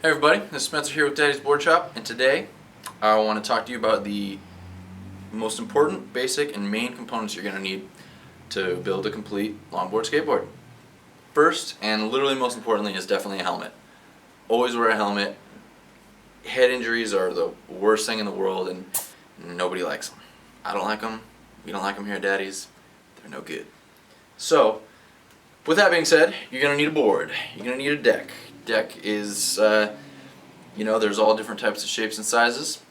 Hey everybody, this is Spencer here with Daddy's Board Shop, and today I want to talk to you about the most important, basic, and main components you're going to need to build a complete longboard skateboard. First, and literally most importantly, is definitely a helmet. Always wear a helmet. Head injuries are the worst thing in the world, and nobody likes them. I don't like them. We don't like them here at Daddy's. They're no good. So, with that being said, you're going to need a board. You're going to need a deck. Deck is, there's all different types of shapes and sizes.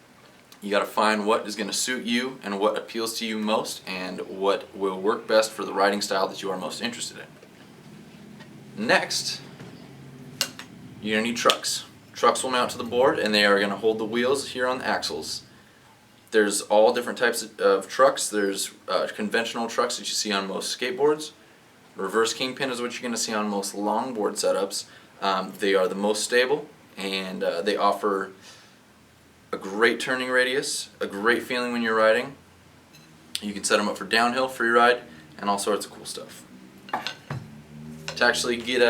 You got to find what is going to suit you and what appeals to you most and what will work best for the riding style that you are most interested in. Next, you're going to need trucks. Trucks will mount to the board and they are going to hold the wheels here on the axles. There's all different types of trucks. There's conventional trucks that you see on most skateboards. Reverse kingpin is what you're going to see on most longboard setups. They are the most stable, and they offer a great turning radius, a great feeling when you're riding. You can set them up for downhill free ride and all sorts of cool stuff. To actually get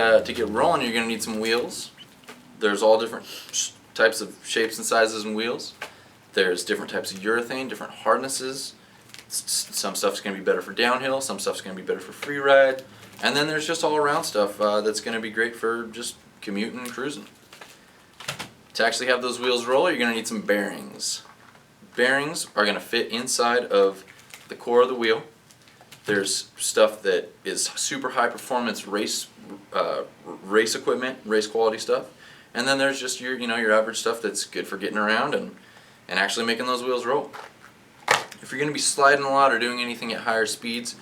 rolling, you're going to need some wheels. There's all different types of shapes and sizes and wheels. There's different types of urethane, different hardnesses. Some stuff's going to be better for downhill, some stuff's going to be better for free ride, and then there's just all around stuff that's going to be great for just commuting and cruising. To actually have those wheels roll, you're going to need some bearings. Bearings are going to fit inside of the core of the wheel. There's stuff that is super high performance race equipment, race quality stuff, and then there's just your average stuff that's good for getting around and actually making those wheels roll. If you're going to be sliding a lot or doing anything at higher speeds,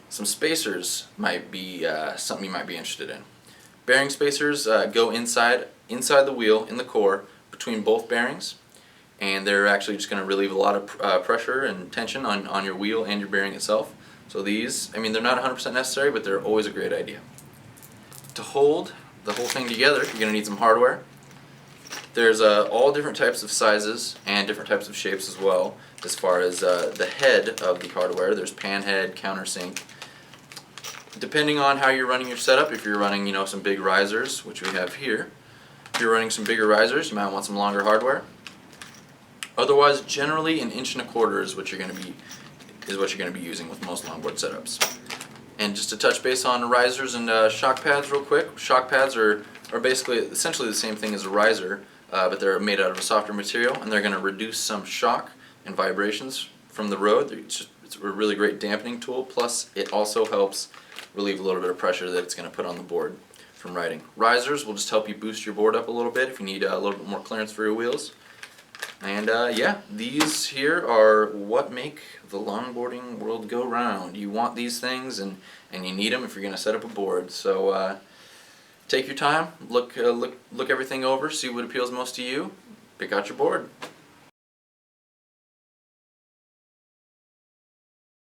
some spacers might be something you might be interested in. Bearing spacers go inside the wheel in the core between both bearings, and they're actually just going to relieve a lot of pressure and tension on your wheel and your bearing itself. So these, they're not 100% necessary, but they're always a great idea. To hold the whole thing together, you're going to need some hardware. There's all different types of sizes and different types of shapes as well. As far as the head of the hardware, there's pan head, countersink. Depending on how you're running your setup, if you're running some big risers, which we have here, if you're running some bigger risers, you might want some longer hardware. Otherwise, generally 1.25 inches is what you're going to be using with most longboard setups. And just to touch base on risers and shock pads real quick, shock pads are basically essentially the same thing as a riser, but they're made out of a softer material, and they're going to reduce some shock and vibrations from the road. It's a really great dampening tool, plus it also helps relieve a little bit of pressure that it's going to put on the board from riding. Risers will just help you boost your board up a little bit if you need a little bit more clearance for your wheels. And yeah, these here are what make the longboarding world go round. You want these things, and you need them if you're going to set up a board. So take your time, look everything over, see what appeals most to you, pick out your board.